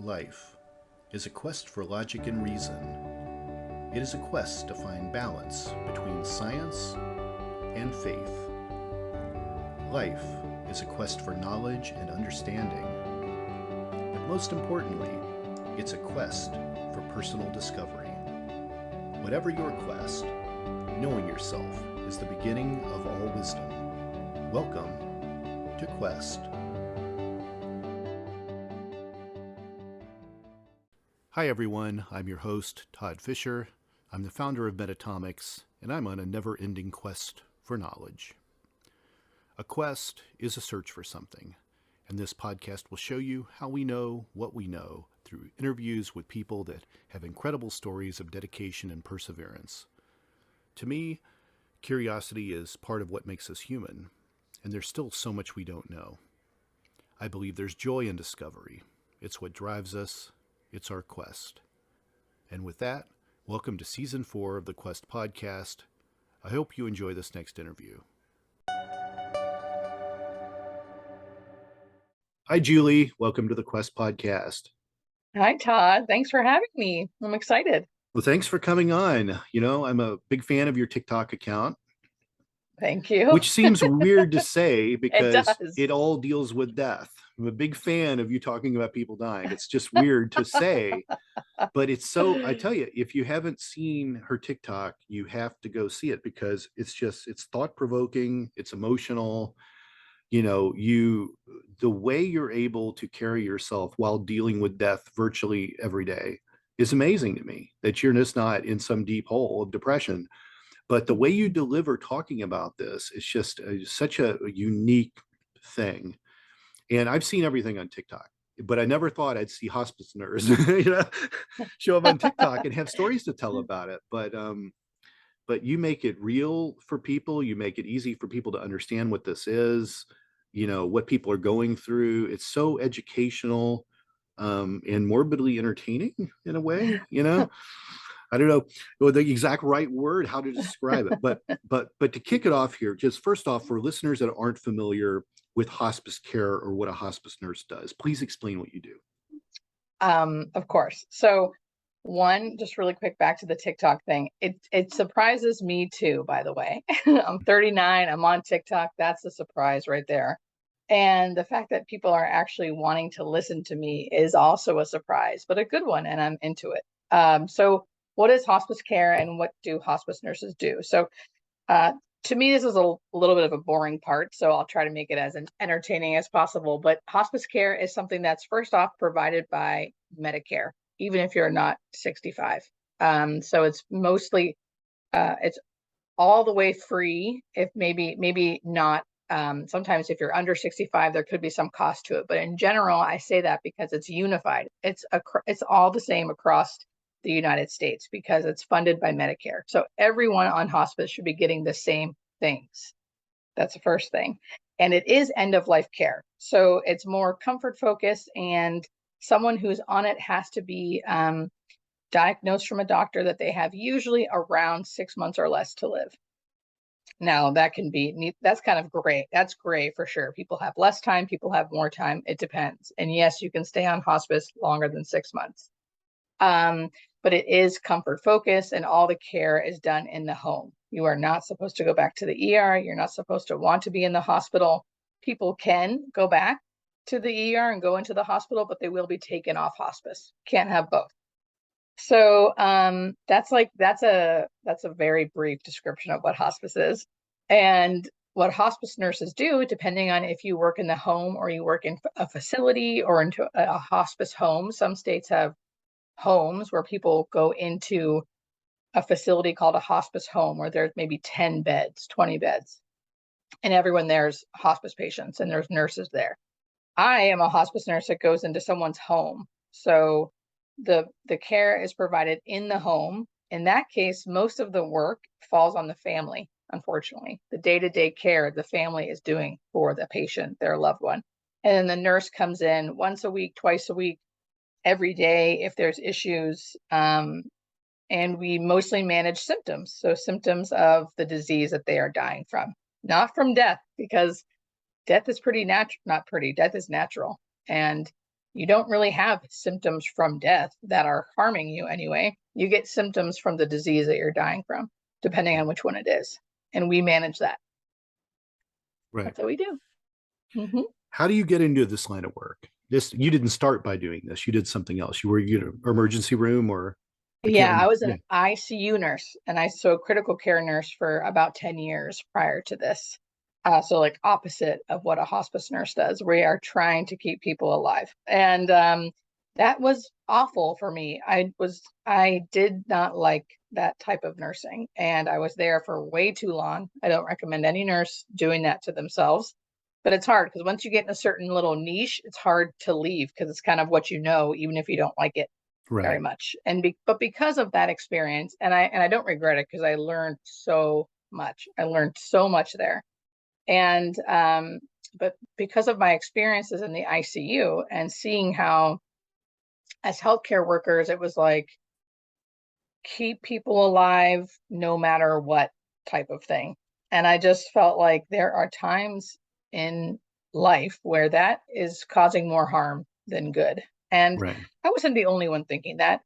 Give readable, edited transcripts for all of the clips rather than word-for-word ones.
Life is a quest for logic and reason. It is a quest to find balance between science and faith. Life is a quest for knowledge and understanding. But most importantly, it's a quest for personal discovery. Whatever your quest, knowing yourself is the beginning of all wisdom. Welcome to Quest. Hi everyone, I'm your host, Todd Fischer. I'm the founder of Metacortex, and I'm on a never-ending quest for knowledge. A quest is a search for something, and this podcast will show you how we know what we know through interviews with people that have incredible stories of dedication and perseverance. To me, curiosity is part of what makes us human, and there's still so much we don't know. I believe there's joy in discovery. It's what drives us. It's our quest. And with that, welcome to Season 4 of the Quest podcast. I hope you enjoy this next interview. Hi, Julie. Welcome to the Quest podcast. Hi, Todd. Thanks for having me. I'm excited. Well, thanks for coming on. You know, I'm a big fan of your TikTok account. Thank you. Which seems weird to say because It it all deals with death. I'm a big fan of you talking about people dying. It's just weird to say, but it's so, I tell you, if you haven't seen her TikTok, you have to go see it because it's thought-provoking, it's emotional. You know, the way you're able to carry yourself while dealing with death virtually every day is amazing to me, that you're just not in some deep hole of depression. But the way you deliver talking about this is just such a unique thing. And I've seen everything on TikTok, but I never thought I'd see Hospice Nurse, show up on TikTok and have stories to tell about it. But you make it real for people. You make it easy for people to understand what this is, what people are going through. It's so educational and morbidly entertaining in a way, I don't know the exact right word, how to describe it, but to kick it off here, just first off, for listeners that aren't familiar with hospice care or what a hospice nurse does, please explain what you do. Of course. So one, just really quick back to the TikTok thing. It surprises me too, by the way. I'm 39, I'm on TikTok. That's a surprise right there. And the fact that people are actually wanting to listen to me is also a surprise, but a good one, and I'm into it. So what is hospice care and what do hospice nurses do? So to me, this is a little bit of a boring part, so I'll try to make it as entertaining as possible. But hospice care is something that's first off provided by Medicare, even if you're not 65. So it's mostly, it's all the way free, if maybe not. Sometimes if you're under 65, there could be some cost to it. But in general, I say that because it's unified. It's all the same across the United States because it's funded by Medicare. So everyone on hospice should be getting the same things. That's the first thing. And it is end of life care. So it's more comfort focused, and someone who's on it has to be diagnosed from a doctor that they have usually around 6 months or less to live. Now that can be, that's kind of gray. That's gray for sure. People have less time, people have more time. It depends. And yes, you can stay on hospice longer than 6 months. But it is comfort focused, and all the care is done in the home. You are not supposed to go back to the ER. You're not supposed to want to be in the hospital. People can go back to the ER and go into the hospital, but they will be taken off hospice. Can't have both. So that's a very brief description of what hospice is. And what hospice nurses do, depending on if you work in the home or you work in a facility or into a hospice home. Some states have homes where people go into a facility called a hospice home, where there's maybe 10 beds, 20 beds, and everyone there's hospice patients and there's nurses there. I am a hospice nurse that goes into someone's home. So the care is provided in the home. In that case, most of the work falls on the family, unfortunately. The day-to-day care the family is doing for the patient, their loved one. And then the nurse comes in once a week, twice a week, every day if there's issues. And we mostly manage symptoms. So symptoms of the disease that they are dying from, not from death, because death is death is natural. And You don't really have symptoms from death that are harming you anyway. You get symptoms from the disease that you're dying from, depending on which one it is. And we manage that. Right. That's what we do. Mm-hmm. How do you get into this line of work? You didn't start by doing this. You did something else. You were in an emergency room, or I was an ICU nurse, and so critical care nurse for about 10 years prior to this. So like opposite of what a hospice nurse does. We are trying to keep people alive. And that was awful for me. I did not like that type of nursing, and I was there for way too long. I don't recommend any nurse doing that to themselves, but it's hard because once you get in a certain little niche, it's hard to leave because it's kind of what you know, even if you don't like it very much. But because of that experience, and I don't regret it because I learned so much. I learned so much there. And but because of my experiences in the ICU and seeing how as healthcare workers, it was like keep people alive no matter what type of thing. And I just felt like there are times in life where that is causing more harm than good. And I wasn't the only one thinking that,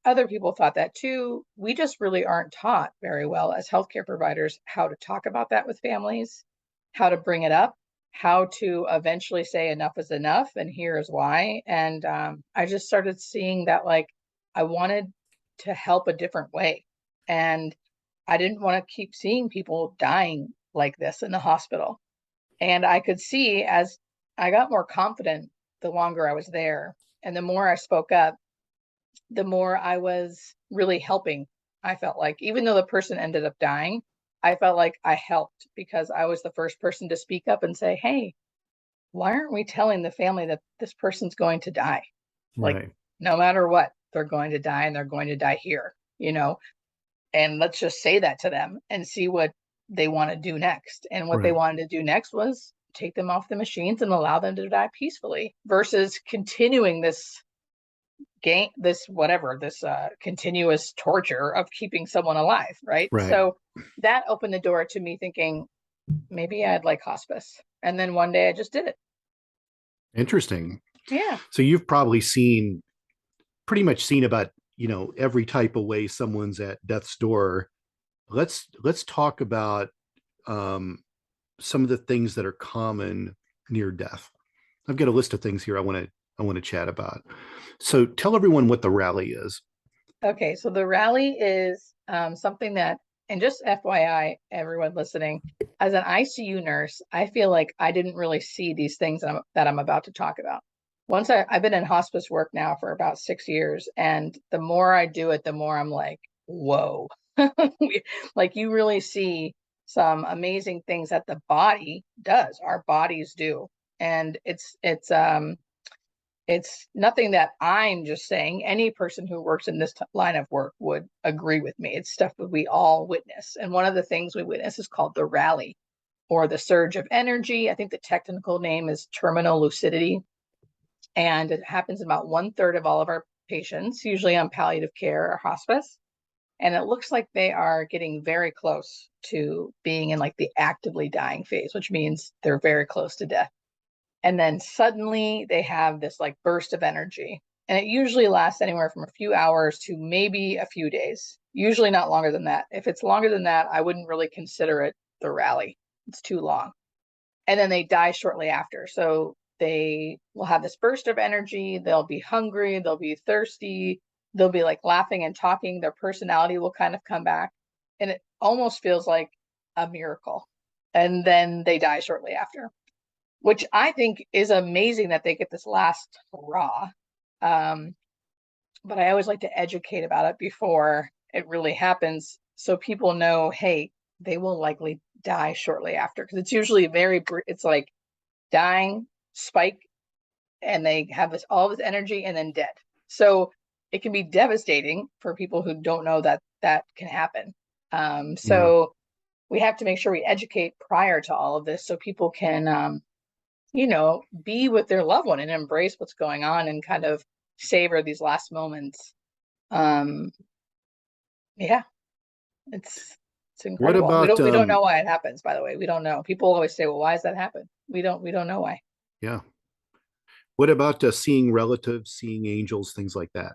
other people thought that too. We just really aren't taught very well as healthcare providers how to talk about that with families, how to bring it up, how to eventually say enough is enough and here is why. And I just started seeing that like I wanted to help a different way. And I didn't want to keep seeing people dying like this in the hospital. And I could see as I got more confident, the longer I was there and the more I spoke up, the more I was really helping. I felt like even though the person ended up dying, I felt like I helped because I was the first person to speak up and say, hey, why aren't we telling the family that this person's going to die? Like, no matter what, they're going to die and they're going to die here, and let's just say that to them and see what they want to do next. And what they wanted to do next was take them off the machines and allow them to die peacefully versus continuing this continuous torture of keeping someone alive. Right. So that opened the door to me thinking maybe I'd like hospice. And then one day I just did it. Interesting. Yeah. So you've probably pretty much seen about, every type of way someone's at death's door. Let's talk about some of the things that are common near death. I've got a list of things here I want to chat about. So tell everyone what the rally is. Okay, so the rally is something that, and just FYI, everyone listening, as an ICU nurse, I feel like I didn't really see these things that I'm about to talk about. Once I've been in hospice work now for about 6 years, and the more I do it, the more I'm like, whoa, like you really see some amazing things that the body does, our bodies do. And it's nothing that I'm just saying. Any person who works in this line of work would agree with me. It's stuff that we all witness. And one of the things we witness is called the rally or the surge of energy. I think the technical name is terminal lucidity. And it happens in about 1/3 of all of our patients, usually on palliative care or hospice. And it looks like they are getting very close to being in like the actively dying phase, which means they're very close to death. And then suddenly they have this like burst of energy. And it usually lasts anywhere from a few hours to maybe a few days, usually not longer than that. If it's longer than that, I wouldn't really consider it the rally. It's too long. And then they die shortly after. So they will have this burst of energy. They'll be hungry. They'll be thirsty. They'll be like laughing and talking. Their personality will kind of come back. And it almost feels like a miracle. And then they die shortly after, which I think is amazing that they get this last hurrah. But I always like to educate about it before it really happens so people know, hey, they will likely die shortly after. Because it's usually it's like dying, spike, and they have all this energy and then dead. So it can be devastating for people who don't know that can happen. So we have to make sure we educate prior to all of this so people can, be with their loved one and embrace what's going on and kind of savor these last moments. It's incredible. What about we don't know why it happens, by the way. We don't know. People always say, well, why does that happen? We don't know why. Yeah. What about seeing relatives, seeing angels, things like that?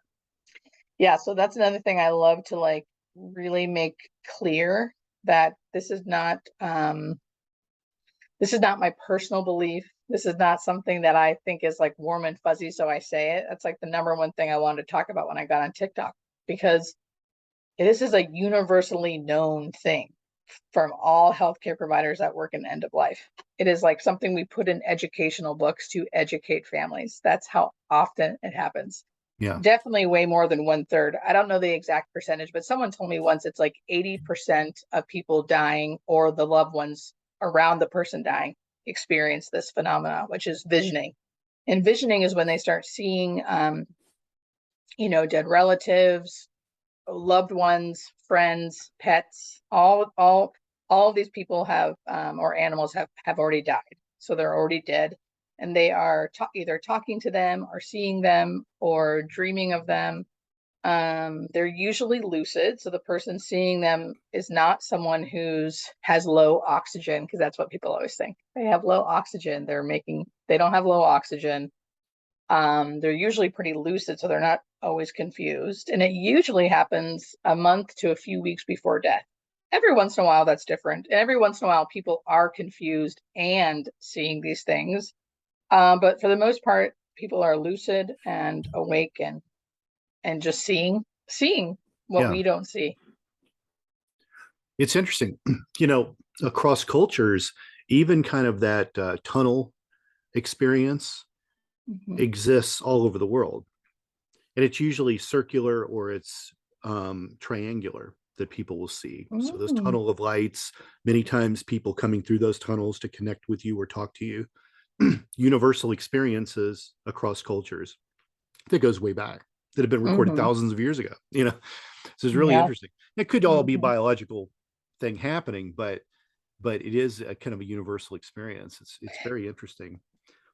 Yeah, so that's another thing I love to like really make clear, that this is not my personal belief. This is not something that I think is like warm and fuzzy, so I say it. That's like the number one thing I wanted to talk about when I got on TikTok, because this is a universally known thing from all healthcare providers that work in end of life. It is like something we put in educational books to educate families. That's how often it happens. Yeah. Definitely way more than 1/3. I don't know the exact percentage, but someone told me once it's like 80% of people dying or the loved ones around the person dying experience this phenomena, which is visioning. And visioning is when they start seeing, dead relatives, loved ones, friends, pets, all of these people have, or animals have already died. So they're already dead, and they are either talking to them or seeing them or dreaming of them. They're usually lucid. So the person seeing them is not someone has low oxygen, because that's what people always think. They have low oxygen. They don't have low oxygen. They're usually pretty lucid, so they're not always confused. And it usually happens a month to a few weeks before death. Every once in a while, that's different. Every once in a while, people are confused and seeing these things. But for the most part, people are lucid and awake and just seeing what Yeah. we don't see. It's interesting, across cultures, even kind of that tunnel experience Mhm. exists all over the world. And it's usually circular or it's triangular that people will see. So those Mm. tunnel of lights, many times people coming through those tunnels to connect with you or talk to you, universal experiences across cultures that goes way back, that have been recorded Mhm. thousands of years ago. So it's really Yeah. interesting. It could all be Mhm. biological thing happening, but it is a kind of a universal experience. It's very interesting.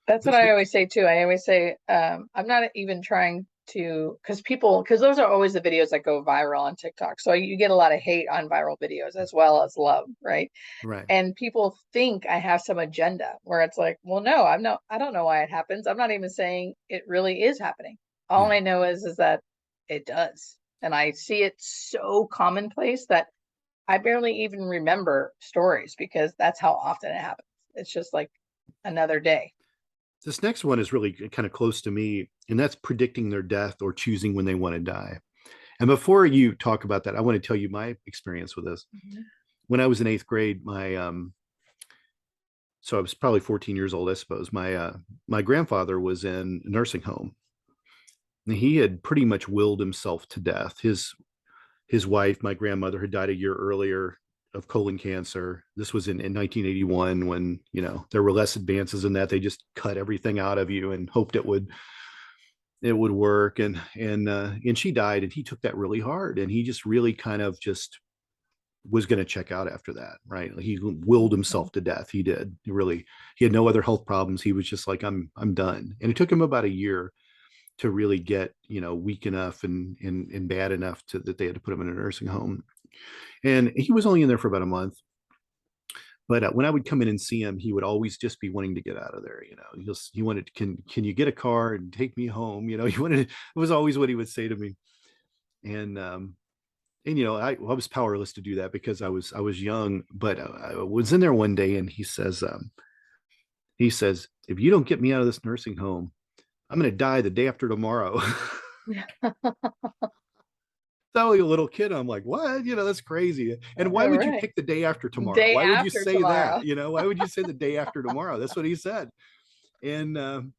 That's what This I next, always say too. I always say, I'm not even trying to, because those are always the videos that go viral on TikTok. So you get a lot of hate on viral videos as well as love, right? right? And people think I have some agenda, where it's like, well, no, I don't know why it happens. I'm not even saying it really is happening. All Yeah. I know is that it does. And I see it so commonplace that I barely even remember stories, because that's how often it happens. It's just like another day. This next one is really kind of close to me, and that's predicting their death or choosing when they want to die. And before you talk about that, I want to tell you my experience with this. Mhm. When I was in eighth grade, so I was probably 14 years old, I suppose. My grandfather was in a nursing home. And he had pretty much willed himself to death. His wife, my grandmother, had died a year earlier of colon cancer. This was in 1981, when there were less advances in that. They just cut everything out of you and hoped it would work. And she died, and he took that really hard, and he just really kind of just was going to check out after that, right? He willed Mhm. himself to death. He had no other health problems. He was just like, I'm done. And it took him about a year to really get weak enough and bad enough that they had to put him in a nursing home. And he was only in there for about a month. But when I would come in and see him, he would always just be wanting to get out of there. He wanted, can you get a car and take me home? He wanted, it was always what he would say to me. And I was powerless to do that because I was young. But I was in there one day, and he says, if you don't get me out of this nursing home, I'm going to die the day after tomorrow. So like a little kid, I'm like, what? That's crazy. And why All would you right. pick the day after tomorrow? Day Why would you after say that? tomorrow. Why would you say the day after tomorrow? That's what he said. And and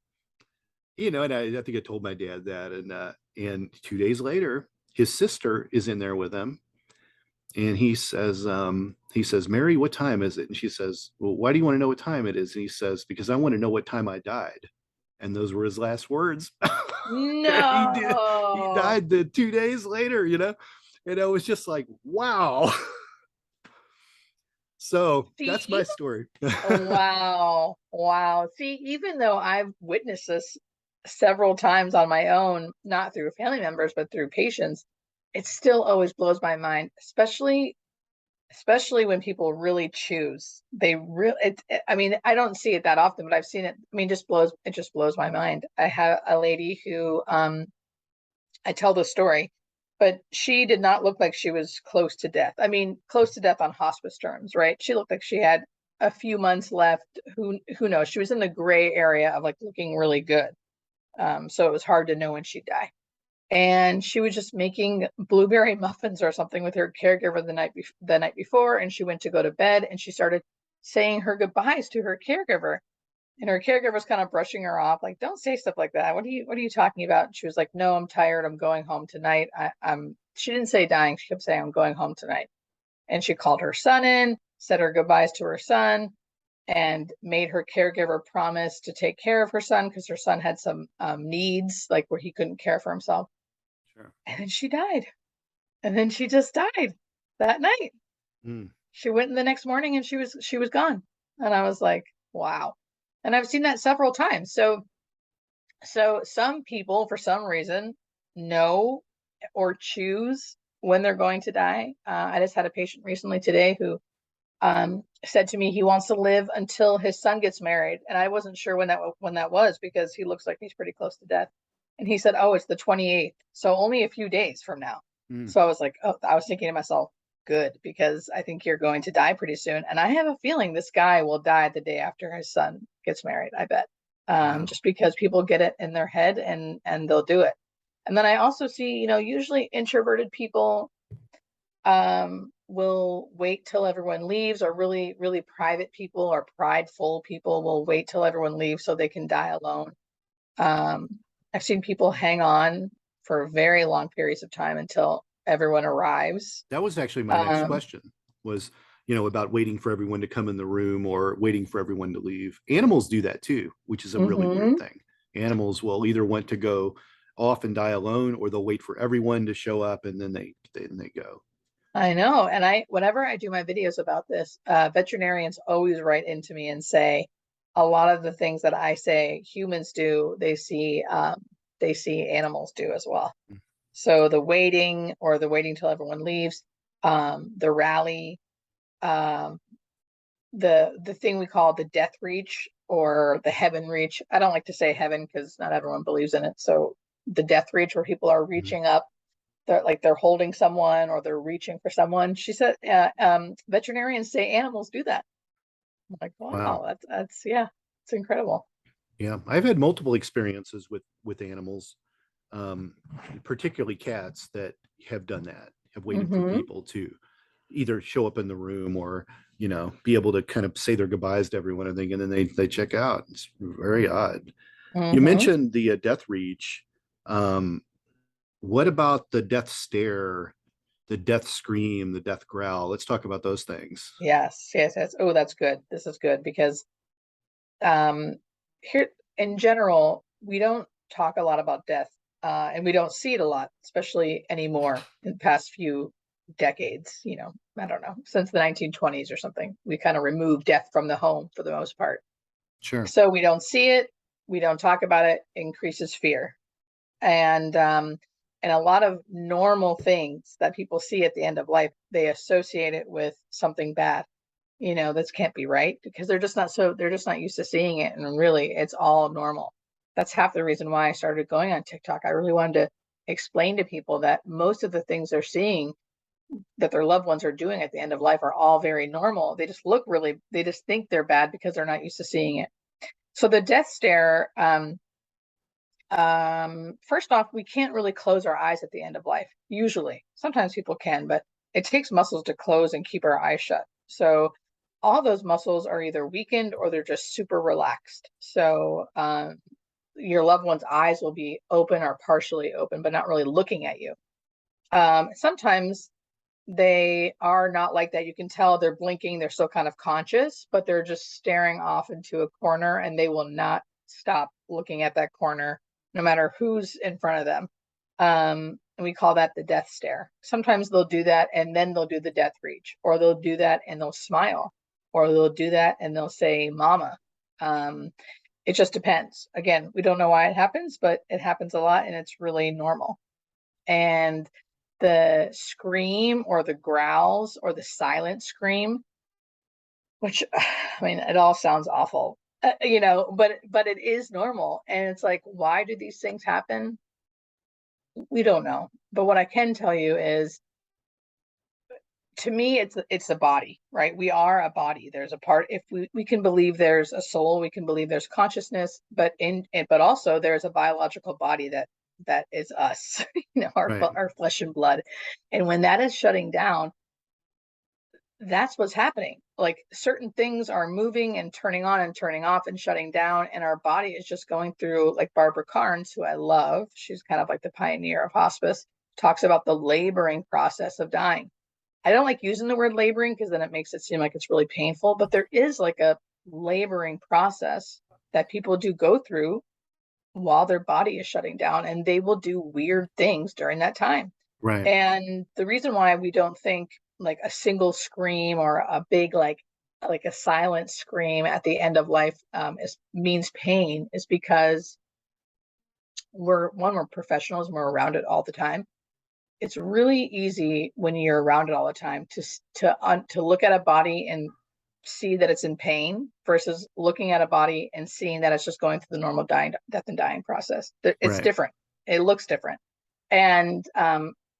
I think I told my dad that. And 2 days later, his sister is in there with him, and he says, Mary, what time is it? And she says, well, why do you want to know what time it is? And he says, because I want to know what time I died. And those were his last words. he did. He No. died the 2 days later. And I was just like, wow. So See, that's my story. wow. Wow. See, even though I've witnessed this several times on my own, not through family members, but through patients, it still always blows my mind, especially especially when people really choose. They really, I mean, I don't see it that often, but I've seen it. I mean, it just blows my mind. I had a lady who, I tell the story, but she did not look like she was close to death. I mean, close to death on hospice terms, right? She looked like she had a few months left. Who knows? She was in the gray area of like looking really good. So it was hard to know when she'd die. And she was just making blueberry muffins or something with her caregiver the night before, and she went to go to bed, and she started saying her goodbyes to her caregiver. And her caregiver was kind of brushing her off, like, "Don't say stuff like that. What are you talking about?" And she was like, "No, I'm tired. I'm going home tonight. I'm." She didn't say dying. She kept saying, "I'm going home tonight." And she called her son in, said her goodbyes to her son, and made her caregiver promise to take care of her son because her son had some needs, like where he couldn't care for himself. Sure. And then she died. And then she just died that night. Mm. She went in the next morning and she was gone. And I was like, wow. And I've seen that several times. So some people, for some reason, know or choose when they're going to die. I just had a patient recently today who said to me he wants to live until his son gets married, and I wasn't sure when that was because he looks like he's pretty close to death. And he said, "Oh, it's the 28th, so only a few days from now." Mm. So I was like, "Oh," I was thinking to myself, "Good, because I think you're going to die pretty soon." And I have a feeling this guy will die the day after his son gets married. I bet, Wow. just because people get it in their head and they'll do it. And then I also see, usually introverted people will wait till everyone leaves, or really, really private people or prideful people will wait till everyone leaves so they can die alone. Um, I've seen people hang on for very long periods of time until everyone arrives. That was actually my next Um, question was, about waiting for everyone to come in the room or waiting for everyone to leave. Animals do that too, which is a really weird mhm. thing. Animals will either want to go off and die alone, or they'll wait for everyone to show up and then they go. I know. And whenever I do my videos about this, veterinarians always write into me and say a lot of the things that I say humans do, they see animals do as well. Mm. So the waiting, or the waiting till everyone leaves, the rally, um, the thing we call the death reach or the heaven reach. I don't like to say heaven because not everyone believes in it. So the death reach, where people are Mhm. reaching up, they're holding someone or they're reaching for someone. She said, veterinarians say animals do that. I'm like, Wow. wow, that's yeah, it's incredible. Yeah, I've had multiple experiences with animals, um, particularly cats that have done that, have waited for Mm-hmm. people to either show up in the room or be able to kind of say their goodbyes to everyone, and then they check out. It's very odd. You Mm-hmm. mentioned the death reach. Um, what about the death stare, the death scream, the death growl? Let's talk about those things. Yes, yes, yes. Oh, that's good. This is good because um here in general, we don't talk a lot about death, and we don't see it a lot, especially anymore in the past few decades. I don't know, since the 1920s or something. We kind of removed death from the home for the most part. Sure. So we don't see it, we don't talk about it, increases fear. And a lot of normal things that people see at the end of life, they associate it with something bad. This can't be right because they're just not used to seeing it. And really, it's all normal. That's half the reason why I started going on TikTok. I really wanted to explain to people that most of the things they're seeing that their loved ones are doing at the end of life are all very normal. They just think they're bad because they're not used to seeing it. So the death stare, first off, we can't really close our eyes at the end of life. Usually, sometimes people can, but it takes muscles to close and keep our eyes shut. So all those muscles are either weakened or they're just super relaxed. So your loved one's eyes will be open or partially open, but not really looking at you. Sometimes they are not like that. You can tell they're blinking, they're still kind of conscious, but they're just staring off into a corner, and they will not stop looking at that corner no matter who's in front of them. And we call that the death stare. Sometimes they'll do that and then they'll do the death reach, or they'll do that and they'll smile, or they'll do that and they'll say mama. It just depends. Again, we don't know why it happens, but it happens a lot and it's really normal. And the scream or the growls or the silent scream, which, I mean, it all sounds awful, but it is normal. And it's like, why do these things happen? We don't know. But what I can tell you is, to me, it's the body, right? We are a body. There's a part, if we can believe there's a soul, we can believe there's consciousness, but also there's a biological body that is us, Right. our flesh and blood. And when that is shutting down, that's what's happening. Like, certain things are moving and turning on and turning off and shutting down, and our body is just going through, like Barbara Carnes, who I love, she's kind of like the pioneer of hospice, talks about the laboring process of dying. I don't like using the word laboring because then it makes it seem like it's really painful, but there is like a laboring process that people do go through while their body is shutting down, and they will do weird things during that time. Right. And the reason why we don't think like a single scream or a big, like a silent scream at the end of life means pain is because we're professionals and we're around it all the time. It's really easy when you're around it all the time to look at a body and see that it's in pain versus looking at a body and seeing that it's just going through the normal death and dying process. It's Right. different. It looks different. And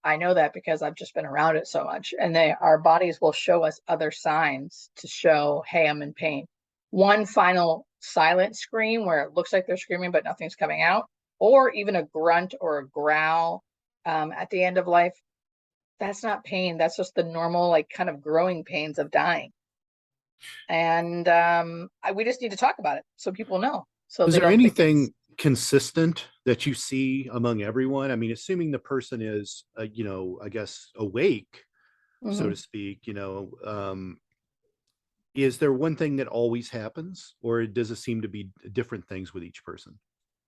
I know that because I've just been around it so much. And our bodies will show us other signs to show, hey, I'm in pain. One final silent scream where it looks like they're screaming, but nothing's coming out, or even a grunt or a growl at the end of life. That's not pain. That's just the normal, like, kind of growing pains of dying. And we just need to talk about it so people know, so Is they there don't think it's. anything consistent that you see among everyone? I mean, assuming the person is, I guess, awake, so to Mhm. speak, is there one thing that always happens, or does it seem to be different things with each person?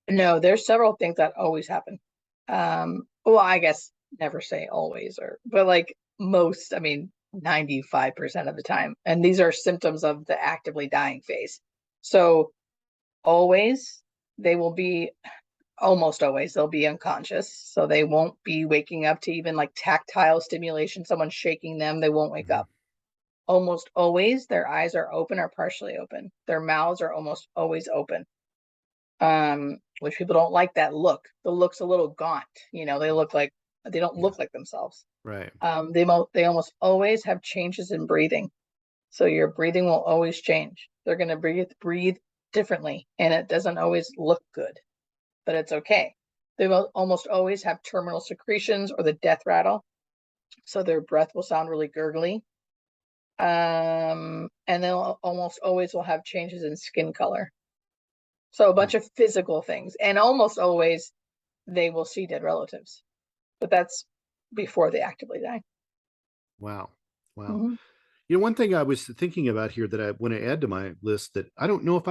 No, there's several things that always happen. Well, I guess never say always, but like most, I mean, 95% of the time. And these are symptoms of the actively dying phase. So always, they will be, almost always, they'll be unconscious. So they won't be waking up to even like tactile stimulation, someone shaking them, they won't wake Mhm. up. Almost always, their eyes are open or partially open. Their mouths are almost always open. Which people don't like that look. The look's a little gaunt. They don't Yeah. look like themselves. Right. They almost always have changes in breathing. So your breathing will always change. They're going to breathe differently, and it doesn't always look good, but it's okay. They will almost always have terminal secretions or the death rattle. So their breath will sound really gurgly. And they'll almost always will have changes in skin color. So a Right. bunch of physical things, and almost always they will see dead relatives, but that's before they actively die. Wow. Wow. Mm-hmm. One thing I was thinking about here that I want to add to my list, that I don't know if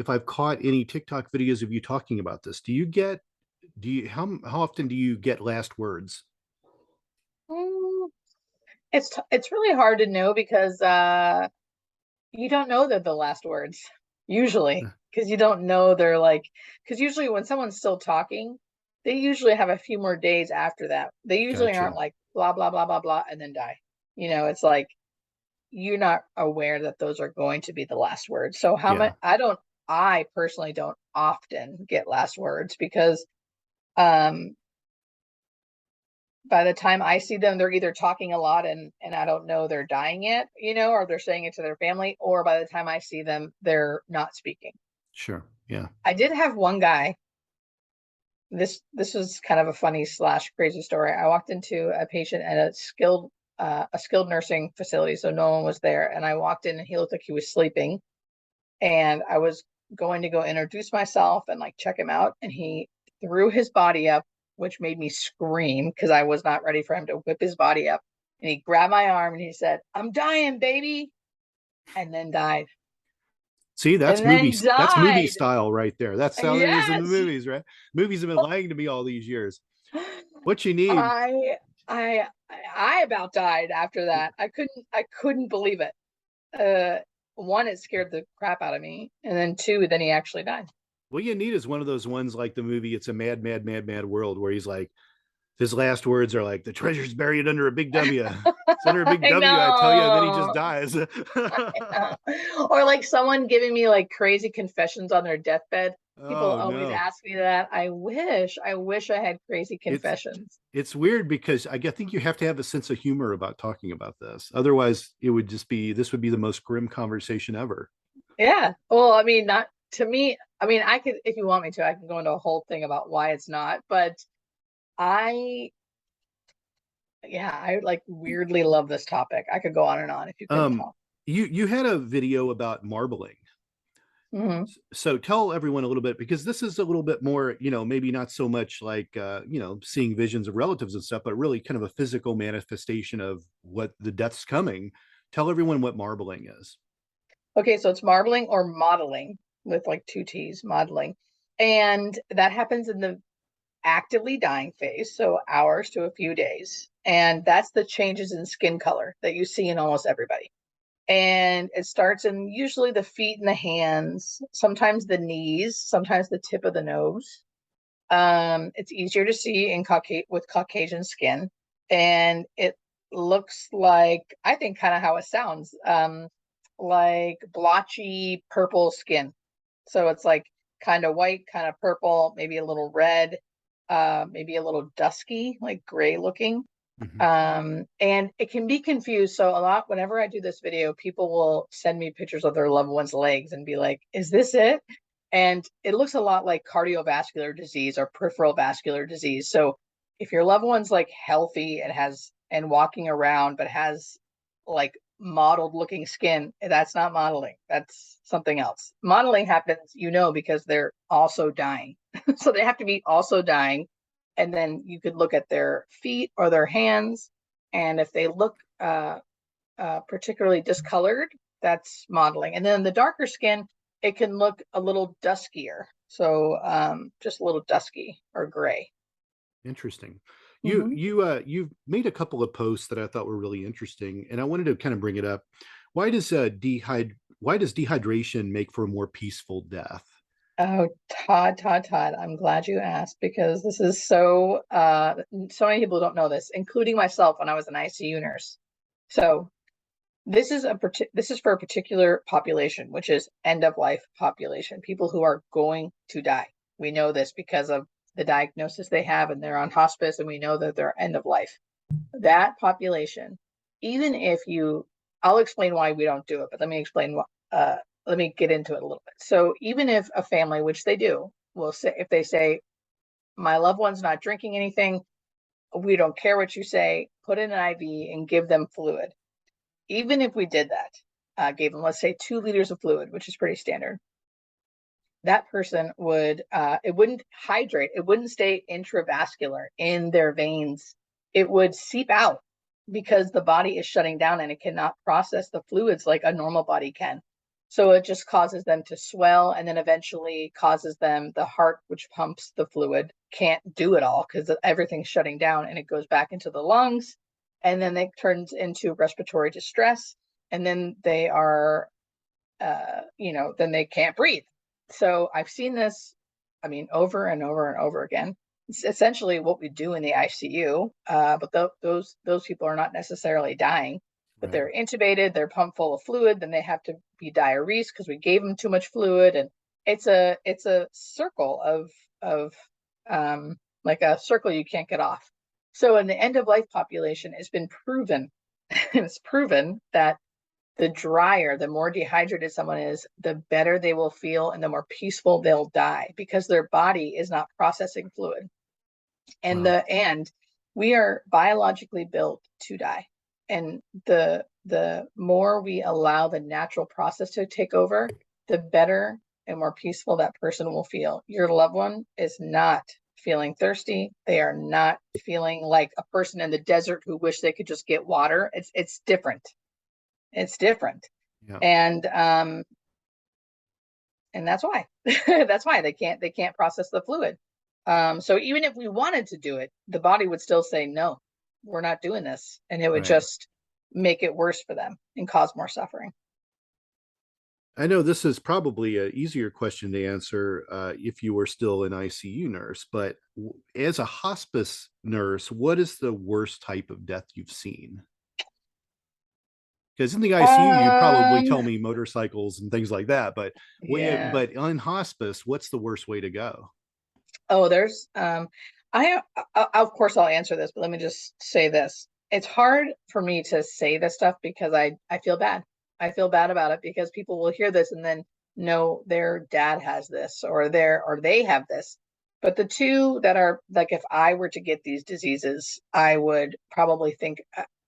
I've caught any TikTok videos of you talking about this. How often do you get last words? Mm, it's really hard to know because you don't know they're the last words usually, because you don't know they're like, because usually when someone's still talking, they usually have a few more days after that. They usually Gotcha. aren't like blah blah blah blah blah and then die. It's like you're not aware that those are going to be the last words. So how much Yeah. I personally don't often get last words because um by the time I see them, they're either talking a lot and I don't know they're dying yet, or they're saying it to their family, or by the time I see them, they're not speaking. Sure. Yeah. I did have one guy. This was kind of a funny / crazy story. I walked into a patient at a skilled nursing facility, so no one was there, and I walked in and he looked like he was sleeping, and I was going to go introduce myself and like check him out, and he threw his body up, which made me scream because I was not ready for him to whip his body up. And he grabbed my arm and he said, "I'm dying, baby," and then died. See, And then that's movie died. style right there. That's how it is in the Yes. movies, right? Movies have been lying to me all these years. What you need. I I I about died after that. I couldn't believe it. One, it scared the crap out of me, and then two, then he actually died. What you need is one of those ones like the movie It's a Mad, Mad, Mad, Mad World, where he's like, His last words are like, the treasure's buried under a big W. It's under a big I W, I tell you, and then he just know. dies. Or like someone giving me like crazy confessions on their deathbed. People Oh always no. ask me that. I wish I had crazy It's confessions. it's weird because think you have to have a sense of humor about talking about this. Otherwise, it would just be this would be the most grim conversation ever. Yeah. Well, I mean, not to me. I mean, I could, if you want me to, I can go into a whole thing about why it's not, but I, yeah, I like weirdly love this topic. I could go on and on if you couldn't Um, tell. you had a video about marbling. Hmm. So tell everyone a little bit, because this is a little bit more, maybe not so much like seeing visions of relatives and stuff, but really kind of a physical manifestation of what the death's coming. Tell everyone what marbling is. Okay, so it's marbling or modeling with like two T's, modeling. And that happens in the actively dying phase, so hours to a few days. And that's the changes in skin color that you see in almost everybody. And it starts in usually the feet and the hands, sometimes the knees, sometimes the tip of the nose. It's easier to see in with Caucasian skin, and it looks like, I think, kind of how it sounds, like blotchy purple skin. So it's like kind of white, kind of purple, maybe a little red, maybe a little dusky, like gray looking. Mm-hmm. And it can be confused. So a lot, whenever I do this video, people will send me pictures of their loved one's legs and be like, is this it? And it looks a lot like cardiovascular disease or peripheral vascular disease. So if your loved one's like healthy and walking around, but has like modeled looking skin, that's not modeling. That's something else. Modeling happens, because they're also dying. So they have to be also dying. And then you could look at their feet or their hands. And if they look particularly discolored, that's modeling. And then the darker skin, it can look a little duskier. So just a little dusky or gray. Interesting. Mm-hmm. You've made a couple of posts that I thought were really interesting, and I wanted to kind of bring it up. Why does dehydration make for a more peaceful death? Oh, Todd, I'm glad you asked, because this is so many people don't know this, including myself when I was an ICU nurse. So this is for a particular population, which is end of life population, people who are going to die. We know this because of the diagnosis they have, and they're on hospice, and we know that they're end of life. That population, even if I'll explain why we don't do it, but let me explain what, let me get into it a little bit. So even if a family, which they do, will say, if they say, my loved one's not drinking anything, we don't care what you say, put in an IV and give them fluid. Even if we did that, gave them, let's say, 2 liters of fluid, which is pretty standard, that person would, it wouldn't hydrate, it wouldn't stay intravascular in their veins. It would seep out because the body is shutting down and it cannot process the fluids like a normal body can. So it just causes them to swell, and then eventually causes them, the heart, which pumps the fluid, can't do it all because everything's shutting down, and it goes back into the lungs, and then it turns into respiratory distress, and then they are, then they can't breathe. So I've seen this, I mean, over and over and over again. It's essentially what we do in the ICU, but those people are not necessarily dying, but Right. they're intubated, they're pumped full of fluid, then they have to be diuresed because we gave them too much fluid, and it's a circle of like a circle you can't get off. So in the end of life population, it's been proven, it's proven that the drier, the more dehydrated someone is, the better they will feel and the more peaceful they'll die, because their body is not processing fluid. Wow. And we are biologically built to die. And the more we allow the natural process to take over, the better and more peaceful that person will feel. Your loved one is not feeling thirsty. They are not feeling like a person in the desert who wish they could just get water. It's different. It's different. Yeah. And that's why that's why they can't process the fluid. So even if we wanted to do it, the body would still say, no, we're not doing this, and it would Right. just make it worse for them and cause more suffering. I know this is probably an easier question to answer if you were still an ICU nurse, but as a hospice nurse, what is the worst type of death you've seen? Because in the ICU, you probably Um, tell me motorcycles and things like that, but yeah. but on hospice, what's the worst way to go? Oh, there's of course I'll answer this, but let me just say this. It's hard for me to say this stuff because I feel bad. I feel bad about it because people will hear this and then know their dad has this or they have this. But the two that are like, if I were to get these diseases, I would probably think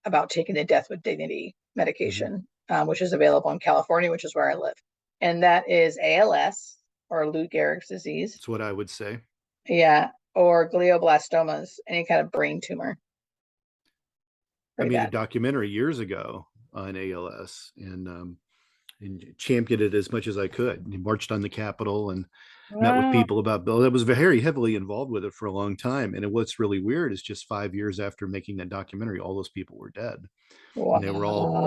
about taking the death with dignity Mhm. medication, which is available in California, which is where I live. And that is ALS, or Lou Gehrig's disease. That's what I would say. Yeah, or glioblastomas, any kind of brain tumor. I Pretty made a bad. documentary years ago on ALS and championed it as much as I could. And marched on the Capitol and met with Wow. people about Bill. I was very heavily involved with it for a long time. And what's really weird is just 5 years after making that documentary, all those people were dead. And they were all,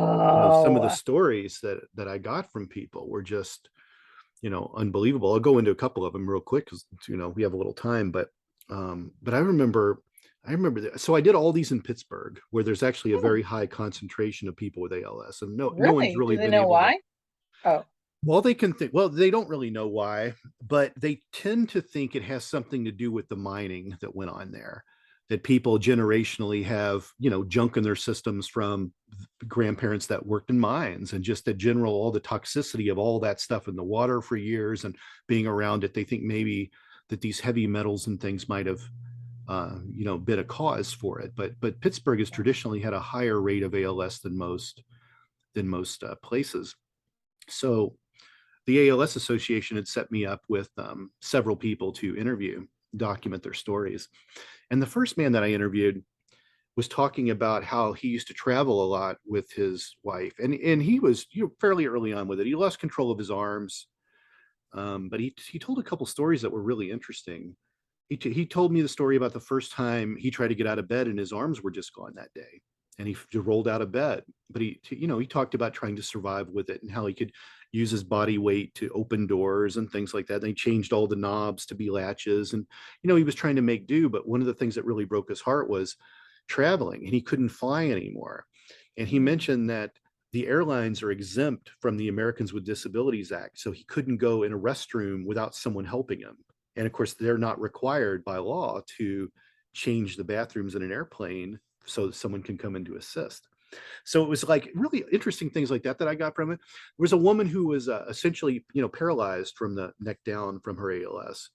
some of the Wow. stories that I got from people were just, unbelievable. I'll go into a couple of them real quick because we have a little time, but I remember that. So I did all these in Pittsburgh, where there's actually a Hmm. very high concentration of people with ALS, and no one's Really? Do really they been know able to. why? Oh, Well, they can think. Well, they don't really know why, but they tend to think it has something to do with the mining that went on there. That people generationally have, junk in their systems from grandparents that worked in mines, and just the general all the toxicity of all that stuff in the water for years and being around it. They think maybe that these heavy metals and things might have been a cause for it. But Pittsburgh has traditionally had a higher rate of ALS than most places. So the ALS Association had set me up with several people to interview, document their stories. And the first man that I interviewed was talking about how he used to travel a lot with his wife, and he was fairly early on with it. He lost control of his arms, but he told a couple stories that were really interesting. He told me the story about the first time he tried to get out of bed and his arms were just gone that day, and he rolled out of bed. But he talked about trying to survive with it and how he could use his body weight to open doors and things like that. And they changed all the knobs to be latches, and he was trying to make do. But one of the things that really broke his heart was traveling, and he couldn't fly anymore. And he mm, mentioned that the airlines are exempt from the Americans with Disabilities Act, so he couldn't go in a restroom without someone helping him. And of course, they're not required by law to change the bathrooms in an airplane so that someone can come in to assist. So it was like really interesting things like that I got from it. There was a woman who was essentially, paralyzed from the neck down from her ALS,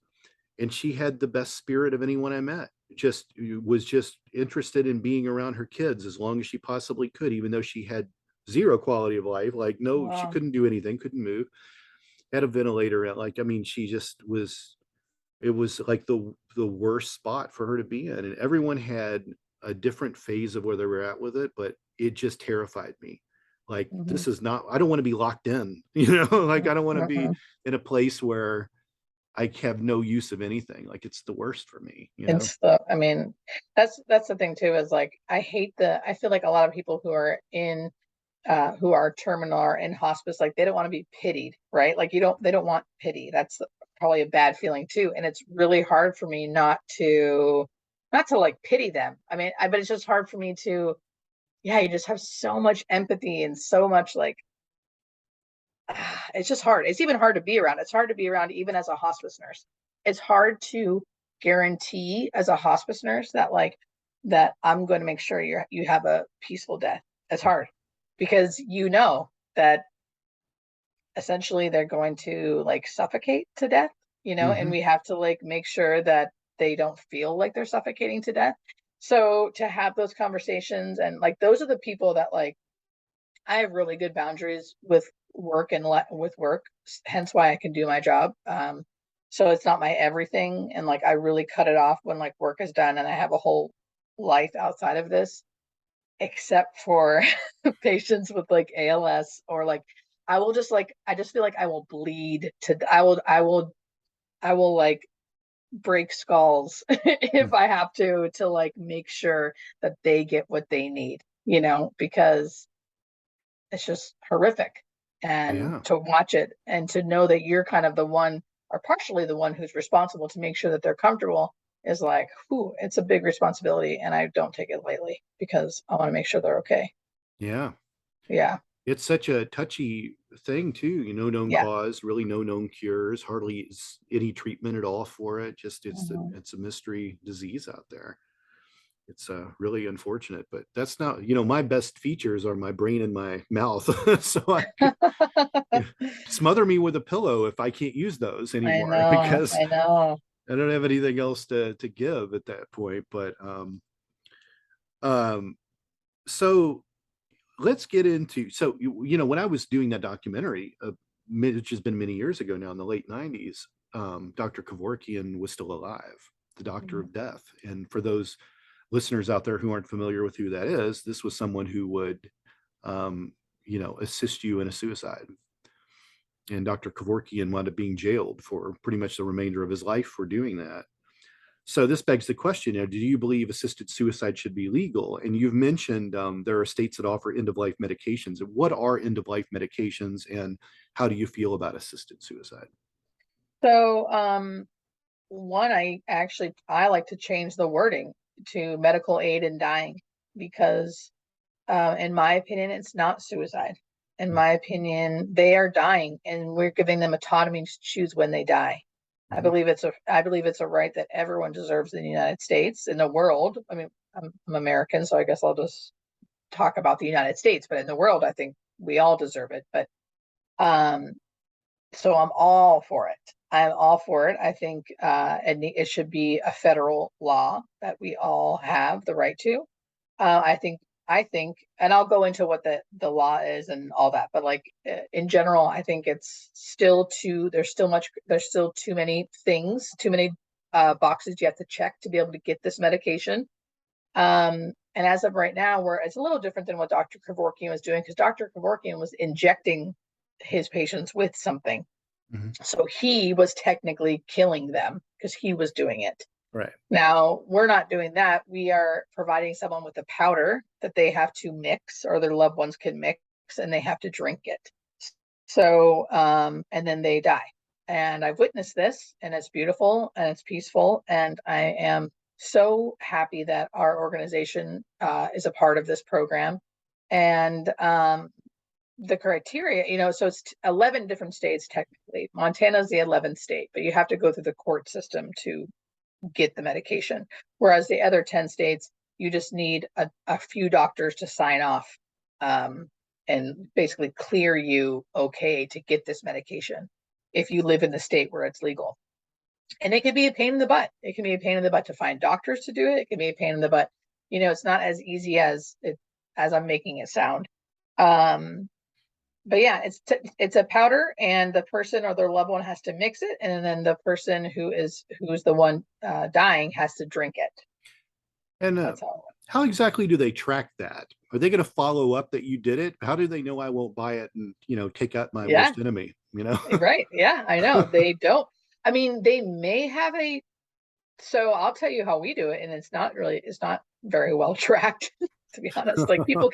and she had the best spirit of anyone I met. Just was just interested in being around her kids as long as she possibly could, even though she had zero quality of life. Like, no, she wow. couldn't do anything, couldn't move, had a ventilator. Like, I mean, she just was. It was like the worst spot for her to be in, and everyone had a different phase of where they were at with it, but it just terrified me. Like, Hmm. this is not. I don't want to be locked in. Like, I don't want to be Hmm. in a place where I have no use of anything. Like, it's the worst for me. It's I mean, that's the thing too, is like, I feel like a lot of people who are in, who are terminal or in hospice, like they don't want to be pitied, right? Like they don't want pity. That's probably a bad feeling too. And it's really hard for me not to like pity them. I mean, but it's just hard for me to, yeah, you just have so much empathy and so much like, it's just hard. It's even hard to be around. It's hard to be around even as a hospice nurse. It's hard to guarantee as a hospice nurse that like that I'm going to make sure you have a peaceful death. It's hard because you know that essentially they're going to like suffocate to death, and Mm-hmm. we have to like make sure that they don't feel like they're suffocating to death. So to have those conversations, and like those are the people that like I have really good boundaries with work and with work, hence why I can do my job. So it's not my everything, and like I really cut it off when like work is done, and I have a whole life outside of this, except for patients with like ALS, or like I just feel like I will bleed to I will like break skulls if I have to like make sure that they get what they need, because it's just horrific. and Yeah. to watch it and to know that you're kind of the one or partially the one who's responsible to make sure that they're comfortable is like, whew, it's a big responsibility. And I don't take it lightly because I want to make sure they're okay. Yeah. Yeah. It's such a touchy thing too, known Yeah. cause, really no known cures, hardly any treatment at all for it. Just Mhm. it's a mystery disease out there. It's really unfortunate, but that's not, my best features are my brain and my mouth. So smother me with a pillow if I can't use those I anymore know. because I know. I don't have anything else to give at that point. But um, so let's get into, so when I was doing that documentary, which has been many years ago now in the late 90s, Dr. Kevorkian was still alive, the doctor Mhm. of death. And for those listeners out there who aren't familiar with who that is, this was someone who would assist you in a suicide. And Dr. Kevorkian wound up being jailed for pretty much the remainder of his life for doing that. So this begs the question, do you believe assisted suicide should be legal? And you've mentioned there are states that offer end-of-life medications. What are end-of-life medications, and how do you feel about assisted suicide? So, one, I like to change the wording to medical aid in dying because, in my opinion, it's not suicide. In my opinion, they are dying, and we're giving them autonomy to choose when they die. Mm-hmm. I believe it's a right that everyone deserves in the United States, in the world. I mean, I'm American, so I guess I'll just talk about the United States, but in the world, I think we all deserve it. But um, so I'm all for it. I'm all for it. I think it should be a federal law that we all have the right to. I think and I'll go into what the law is and all that, but like in general, I think it's still there's still too many things, too many boxes you have to check to be able to get this medication. And as of right now, where it's a little different than what Dr. Kevorkian was doing, because Dr. Kevorkian was injecting his patients with something. Mm-hmm. So he was technically killing them because he was doing it. Right. Now, we're not doing that. We are providing someone with a powder that they have to mix or their loved ones can mix and they have to drink it. So, and then they die. And I've witnessed this and it's beautiful and it's peaceful. And I am so happy that our organization is a part of this program. And the criteria, so it's 11 different states technically. Montana's the 11th state, but you have to go through the court system to get the medication. Whereas the other 10 states, you just need a few doctors to sign off and basically clear you okay to get this medication if you live in the state where it's legal. And it can be a pain in the butt. It can be a pain in the butt to find doctors to do it. It can be a pain in the butt. It's not as easy as I'm making it sound. But yeah, it's a powder, and the person or their loved one has to mix it, and then the person who's the one dying has to drink it. And That's how. how exactly do they track that? Are they going to follow up that you did it? How do they know I won't buy it and take out my Yeah, worst enemy? right. Yeah, I know they don't. I mean, they may have a. So I'll tell you how we do it, and it's not very well tracked. To be honest, like people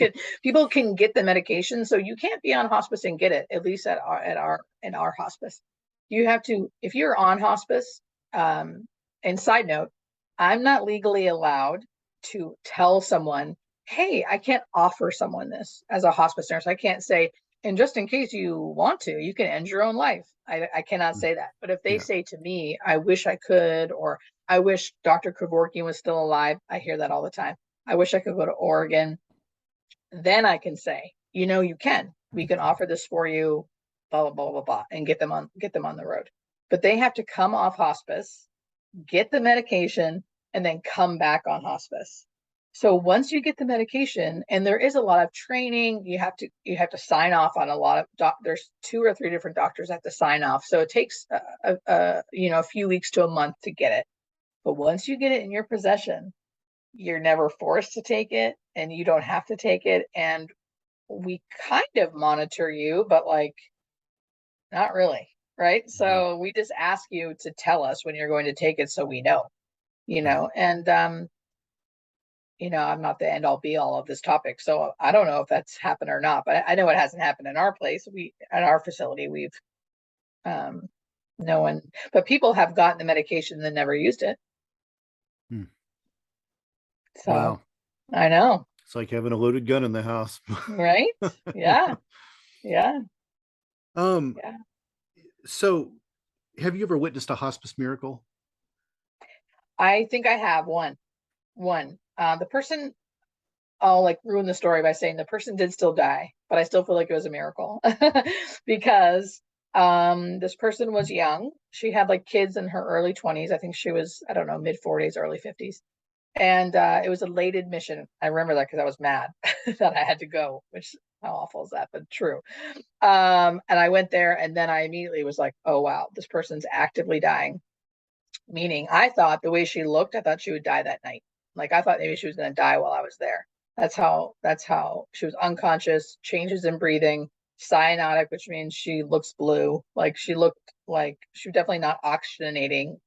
can get the medication, so you can't be on hospice and get it. At least in our hospice, you have to if you're on hospice. And side note, I'm not legally allowed to tell someone, "Hey, I can't offer someone this as a hospice nurse. I can't say, and just in case you want to, you can end your own life." I cannot say that. But if they Yeah. say to me, "I wish I could," or "I wish Dr. Kevorkian was still alive," I hear that all the time. "I wish I could go to Oregon." Then I can say, you can. We can offer this for you, blah, blah, blah, blah, blah, and get them on the road. But they have to come off hospice, get the medication, and then come back on hospice. So once you get the medication, and there is a lot of training, you have to sign off on a lot of there's 2 or 3 different doctors that have to sign off. So it takes a few weeks to a month to get it. But once you get it in your possession, you're never forced to take it and you don't have to take it. And we kind of monitor you, but like not really. Right. Yeah. So we just ask you to tell us when you're going to take it so we know, Right. and I'm not the end all be all of this topic. So I don't know if that's happened or not, but I know it hasn't happened in our place. At our facility, no one, but people have gotten the medication and then never used it. Hmm. So Wow. I know. It's like having a loaded gun in the house. Right? Yeah. Yeah. Um, Yeah. so have you ever witnessed a hospice miracle? I think I have one. The person, I'll like ruin the story by saying the person did still die, but I still feel like it was a miracle because this person was young. She had like kids in her early 20s. I think she was, I don't know, mid 40s, early 50s. And it was a late admission. I remember that because I was mad that I had to go, which how awful is that, but true. And I went there and then I immediately was like, oh wow, this person's actively dying. Meaning I thought the way she looked, I thought she would die that night. Like I thought maybe she was going to die while I was there. That's how she was unconscious, changes in breathing, cyanotic, which means she looks blue. Like she looked like she was definitely not oxygenating.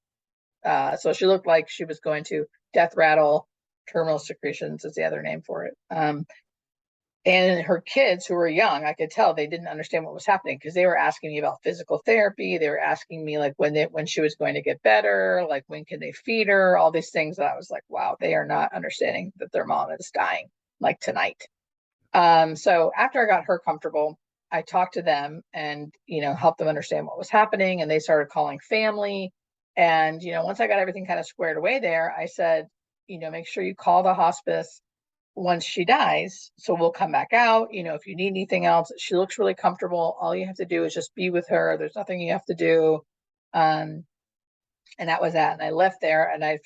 So she looked like she was going to death rattle. Terminal secretions is the other name for it. And her kids who were young, I could tell they didn't understand what was happening because they were asking me about physical therapy. They were asking me like when she was going to get better, like when can they feed her, all these things that I was like, wow, they are not understanding that their mom is dying like tonight. So after I got her comfortable, I talked to them and, helped them understand what was happening. And they started calling family. And, once I got everything kind of squared away there, I said, make sure you call the hospice once she dies. So we'll come back out. If you need anything else, she looks really comfortable. All you have to do is just be with her. There's nothing you have to do. And that was that. And I left there and I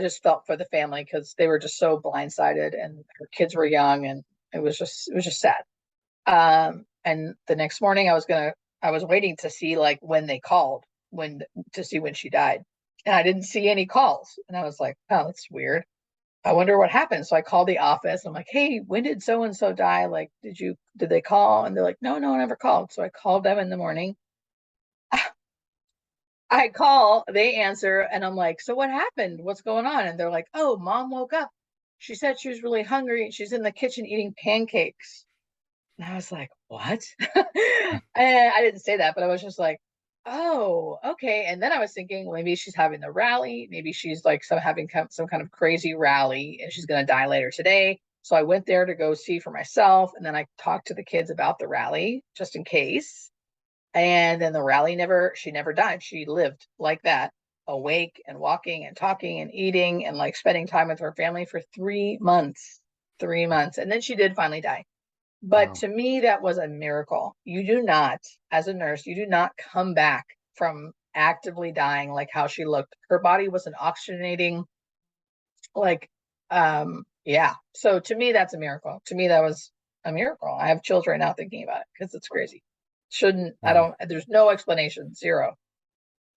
just felt for the family because they were just so blindsided and her kids were young and it was just sad. And the next morning I was waiting to see like when they called to see when she died. And I didn't see any calls. And I was like, oh, that's weird. I wonder what happened. So I called the office. I'm like, hey, when did so and so die? Like, did they call? And they're like, no, no one ever called. So I called them in the morning. I call, they answer, and I'm like, so what happened? What's going on? And they're like, oh, mom woke up. She said she was really hungry. She's in the kitchen eating pancakes. And I was like, what? And I didn't say that, but I was just like, oh, okay. And then I was thinking, well, maybe she's having the rally. Maybe she's like having some kind of crazy rally and she's going to die later today. So I went there to go see for myself. And then I talked to the kids about the rally just in case. And then the rally she never died. She lived like that, awake and walking and talking and eating and like spending time with her family for 3 months. 3 months. And then she did finally die. But Wow. to me, that was a miracle. You do not, as a nurse, you do not come back from actively dying like how she looked. Her body wasn't oxygenating. Like, yeah. So to me, that's a miracle. To me, that was a miracle. I have chills right now thinking about it because it's crazy. Wow. There's no explanation, zero.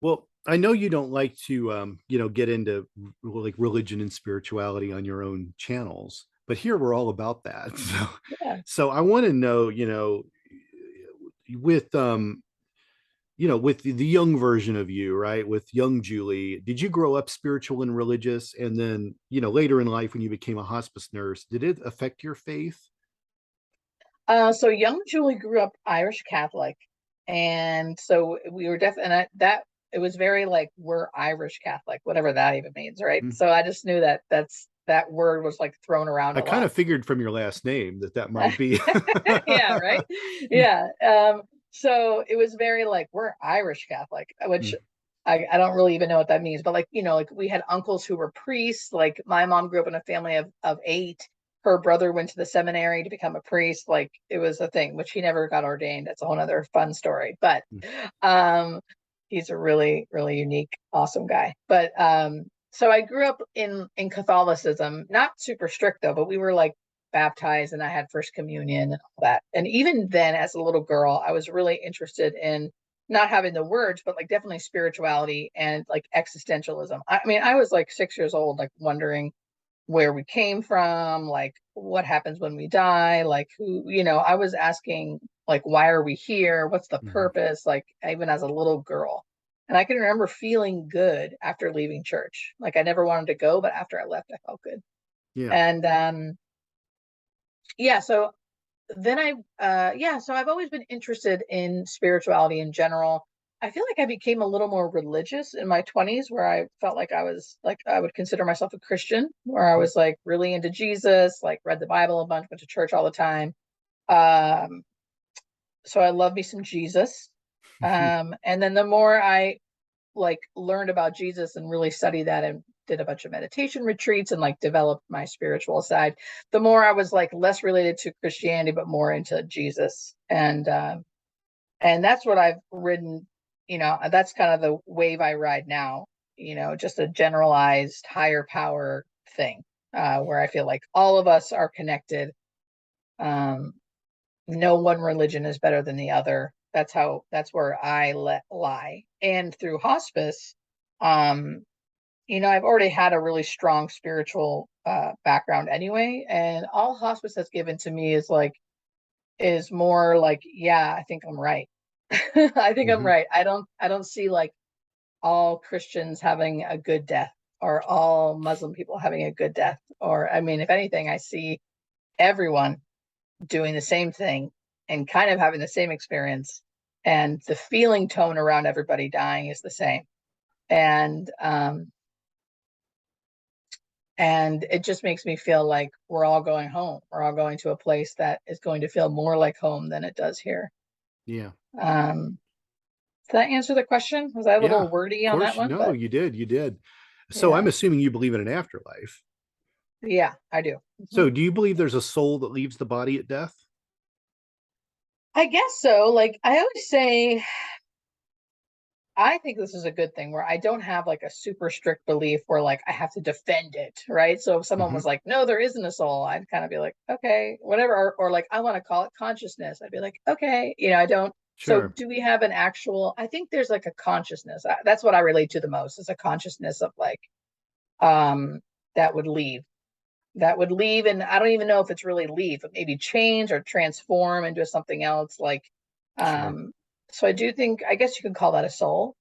Well, I know you don't like to, get into like religion and spirituality on your own channels, but here we're all about that. So, Yeah. so I want to know, with, with the young version of you, right? With young Julie, did you grow up spiritual and religious? And then, later in life when you became a hospice nurse, did it affect your faith? So young Julie grew up Irish Catholic, and so we were definitely that it was very like we're Irish Catholic, whatever that even means, right? Mm. So I just knew that word was like thrown around I a kind lot. of figured from your last name that might be. Yeah, right. Yeah. So it was very like we're Irish Catholic, which Mm. I don't really even know what that means, but like, like we had uncles who were priests. Like my mom grew up in a family of eight. Her brother went to the seminary to become a priest. Like it was a thing, which he never got ordained. That's a whole other fun story. But um he's a really, really unique, awesome guy. But so I grew up in Catholicism, not super strict though, but we were like baptized and I had first communion and all that. And even then, as a little girl, I was really interested in not having the words, but like definitely spirituality and like existentialism. I mean, I was like 6 years old, like wondering where we came from, like what happens when we die, like who, I was asking like, why are we here? What's the Mhm. purpose? Like even as a little girl. And I can remember feeling good after leaving church. Like I never wanted to go, but after I left, I felt good. Yeah. And yeah, so then so I've always been interested in spirituality in general. I feel like I became a little more religious in my 20s, where I felt like I would consider myself a Christian, where I was like really into Jesus, like read the Bible a bunch, went to church all the time. Um, so I love me some Jesus. And then the more I like learned about Jesus and really studied that and did a bunch of meditation retreats and like developed my spiritual side, the more I was like less related to Christianity, but more into Jesus. And that's what I've ridden, that's kind of the wave I ride now, just a generalized higher power thing, where I feel like all of us are connected. No one religion is better than the other. That's where I lie. And through hospice, I've already had a really strong spiritual background anyway, and all hospice has given to me is more like, yeah, I think I'm right. I think I'm right. I don't see like all Christians having a good death or all Muslim people having a good death. Or, I mean, if anything, I see everyone doing the same thing and kind of having the same experience, and the feeling tone around everybody dying is the same. And it just makes me feel like we're all going home. We're all going to a place that is going to feel more like home than it does here. Yeah. Does that answer the question? Was I a little wordy on that one? No, you did. So I'm assuming you believe in an afterlife. Yeah, I do. So do you believe there's a soul that leaves the body at death? I guess so. Like I always say, I think this is a good thing where I don't have like a super strict belief where like I have to defend it, right? So if someone was like, no, there isn't a soul, I'd kind of be like, okay, whatever. Or like, I want to call it consciousness. I'd be like, okay, I don't. Sure. So do we have an actual, I think there's like a consciousness. That's what I relate to the most, is a consciousness of like, that would leave. And I don't even know if it's really leave, but maybe change or transform into something else. Like, so I do think, I guess you could call that a soul.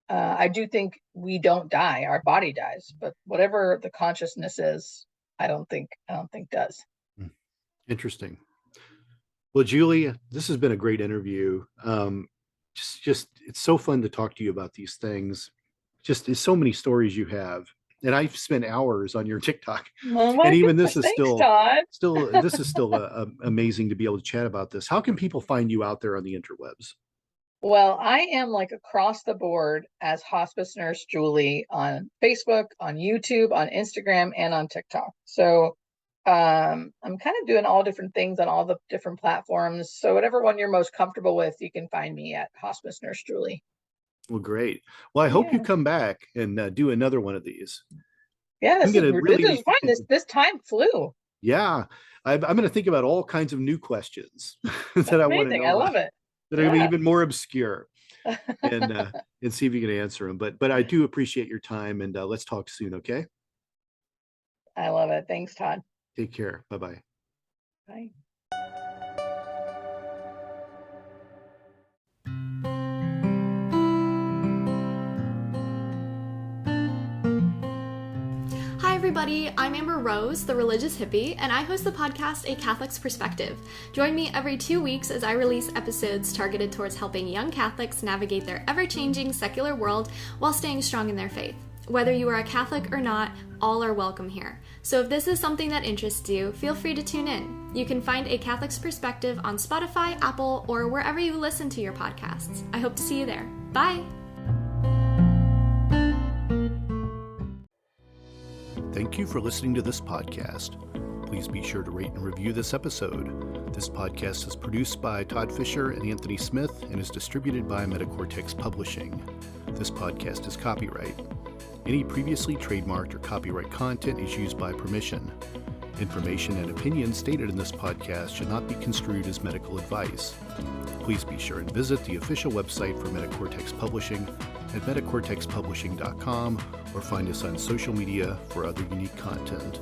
I do think we don't die, our body dies, but whatever the consciousness is, I don't think does. Interesting. Well, Julie, this has been a great interview. Just it's so fun to talk to you about these things. Just there's so many stories you have. And I've spent hours on your TikTok, and even this is this is still amazing to be able to chat about this. How can people find you out there on the interwebs? Well, I am like across the board as Hospice Nurse Julie on Facebook, on YouTube, on Instagram, and on TikTok. So I'm kind of doing all different things on all the different platforms. So whatever one you're most comfortable with, you can find me at Hospice Nurse Julie. Well, great. Well, I hope you come back and do another one of these. Yeah, this is fun. This time flew. Yeah, I'm going to think about all kinds of new questions that I want to know. I love it. That are going to be even more obscure, and see if you can answer them. But I do appreciate your time, and let's talk soon. Okay. I love it. Thanks, Todd. Take care. Bye-bye. Bye. Hi everybody, I'm Amber Rose, the religious hippie, and I host the podcast A Catholic's Perspective. Join me every 2 weeks as I release episodes targeted towards helping young Catholics navigate their ever-changing secular world while staying strong in their faith. Whether you are a Catholic or not, all are welcome here. So if this is something that interests you, feel free to tune in. You can find A Catholic's Perspective on Spotify, Apple, or wherever you listen to your podcasts. I hope to see you there. Bye! Thank you for listening to this podcast. Please be sure to rate and review this episode. This podcast is produced by Todd Fischer and Anthony Smith and is distributed by Metacortex Publishing. This podcast is copyright. Any previously trademarked or copyright content is used by permission. Information and opinions stated in this podcast should not be construed as medical advice. Please be sure and visit the official website for Metacortex Publishing at metacortexpublishing.com or find us on social media for other unique content.